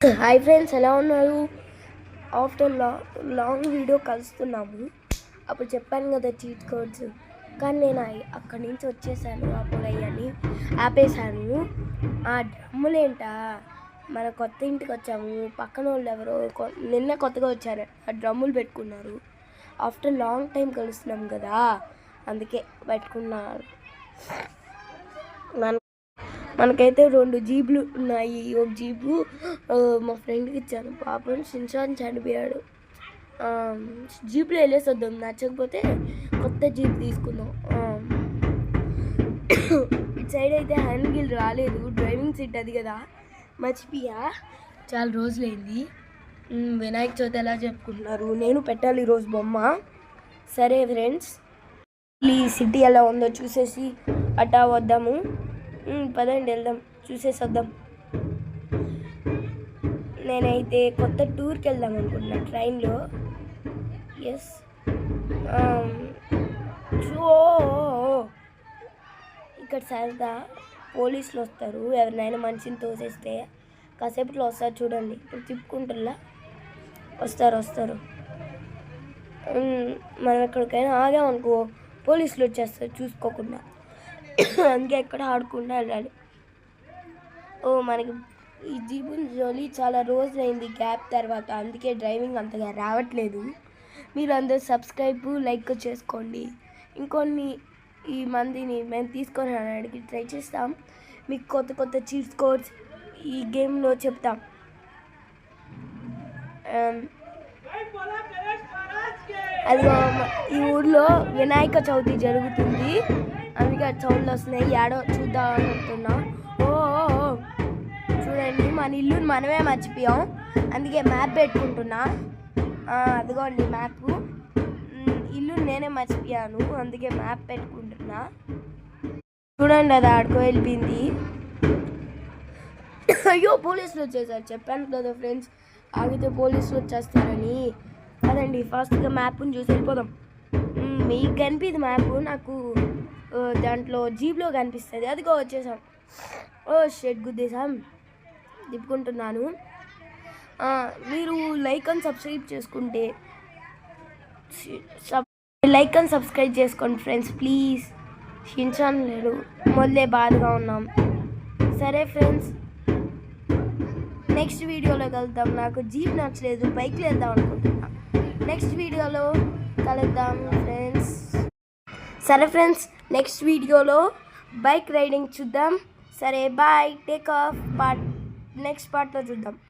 Hi friends, ఎలా ఉన్నారు? After long video కలుస్తున్నాము. అప్పుడు చెప్పాను కదా చీట్ కోడ్స్, కానీ నేను అక్కడి నుంచి వచ్చేసాను. అప్పుడు అవన్నీ ఆపేశాను. ఆ డ్రమ్ములేంటా, మన కొత్త ఇంటికి వచ్చాము. పక్కన వాళ్ళు ఎవరో నిన్న కొత్తగా వచ్చారు, ఆ డ్రమ్ములు పెట్టుకున్నారు. ఆఫ్టర్ లాంగ్ టైం కలుస్తున్నాం కదా, అందుకే పెట్టుకున్నారు. మనకైతే 2 జీబులు ఉన్నాయి. ఒక జీబు మా ఫ్రెండ్కి ఇచ్చాను. పాపం షిన్చాన్ చనిపోయాడు. జీపులో వెళ్ళేసి వద్దాం, నచ్చకపోతే కొత్త జీప్ తీసుకుందాం. ఇటు సైడ్ అయితే హ్యాండిల్ రాలేదు, డ్రైవింగ్ సీట్ అది కదా, మర్చిపోయా. చాలా రోజులైంది. వినాయక చవితి ఎలా చెప్పుకుంటున్నారు? నేను పెట్టాలి ఈరోజు బొమ్మ. సరే ఫ్రెండ్స్, ఈ సిటీ ఎలా ఉందో చూసేసి అట్టా వద్దాము. పదండి వెళ్దాం, చూసేసి వద్దాం. నేనైతే కొత్త టూర్కి వెళ్దాం అనుకుంటున్నా ట్రైన్లో. ఎస్, ఇక్కడ సరదా పోలీసులు వస్తారు. ఎవరినైనా మనిషిని తోసేస్తే కాసేపట్లో వస్తారు, చూడండి. ఇప్పుడు తిప్పుకుంటున్నా వస్తారు. మనం ఎక్కడికైనా ఆగామనుకో పోలీసులు వచ్చేస్తారు చూసుకోకుండా. అందుకే ఎక్కడ ఆడకుండా వెళ్ళాలి. మనకి ఈ జీబుని జోలి చాలా రోజులైంది గ్యాప్ తర్వాత, అందుకే డ్రైవింగ్ అంతగా రావట్లేదు. మీరు అందరూ సబ్స్క్రైబ్ లైక్ చేసుకోండి. ఇంకొన్ని ఈ మందిని మేము తీసుకొని రావడానికి ట్రై చేస్తాం. మీకు కొత్త చీట్ కోడ్స్ ఈ గేమ్లో చెప్తాం. అదిగో ఈ ఊర్లో వినాయక చవితి జరుగుతుంది, అందుకే సౌండ్లు వస్తున్నాయి. ఏడో చూద్దాం అనుకుంటున్నా. చూడండి, మన ఇల్లుని మనమే మర్చిపోయాం, అందుకే మ్యాప్ పెట్టుకుంటున్నా. అదిగోండి మ్యాప్. ఇల్లుని నేనే మర్చిపోయాను, అందుకే మ్యాప్ పెట్టుకుంటున్నా. చూడండి, అది ఆడుకో వెళ్ళిపోయింది. అయ్యో, పోలీసులు వచ్చేసారు. చెప్పాను కదా ఫ్రెండ్స్, ఆగితే పోలీసులు వచ్చేస్తారని. అదండి, ఫాస్ట్గా మ్యాప్ని చూసి వెళ్ళిపోదాం. మీకు కనిపిది మ్యాప్, నాకు దాంట్లో జీప్లో కనిపిస్తుంది. అదిగో వచ్చేసాం. షెడ్ గుద్దేశాం. తిప్పుకుంటున్నాను. మీరు లైక్ అండ్ సబ్స్క్రైబ్ చేసుకుంటే సబ్స్క్రైబ్ చేసుకోండి ఫ్రెండ్స్, ప్లీజ్. షిన్చాన్ లేడు, మొదలే బాధగా ఉన్నాం. సరే ఫ్రెండ్స్, నెక్స్ట్ వీడియోలో కలుద్దాం. నాకు జీప్ నచ్చలేదు, బైక్లో వెళ్దాం అనుకుంటున్నా. నెక్స్ట్ వీడియోలో కలుద్దాం ఫ్రెండ్స్. సరే ఫ్రెండ్స్, నెక్స్ట్ వీడియోలో బైక్ రైడింగ్ చూద్దాం. సరే బాయ్, టేక్ ఆఫ్. నెక్స్ట్ పార్ట్లో చూద్దాం.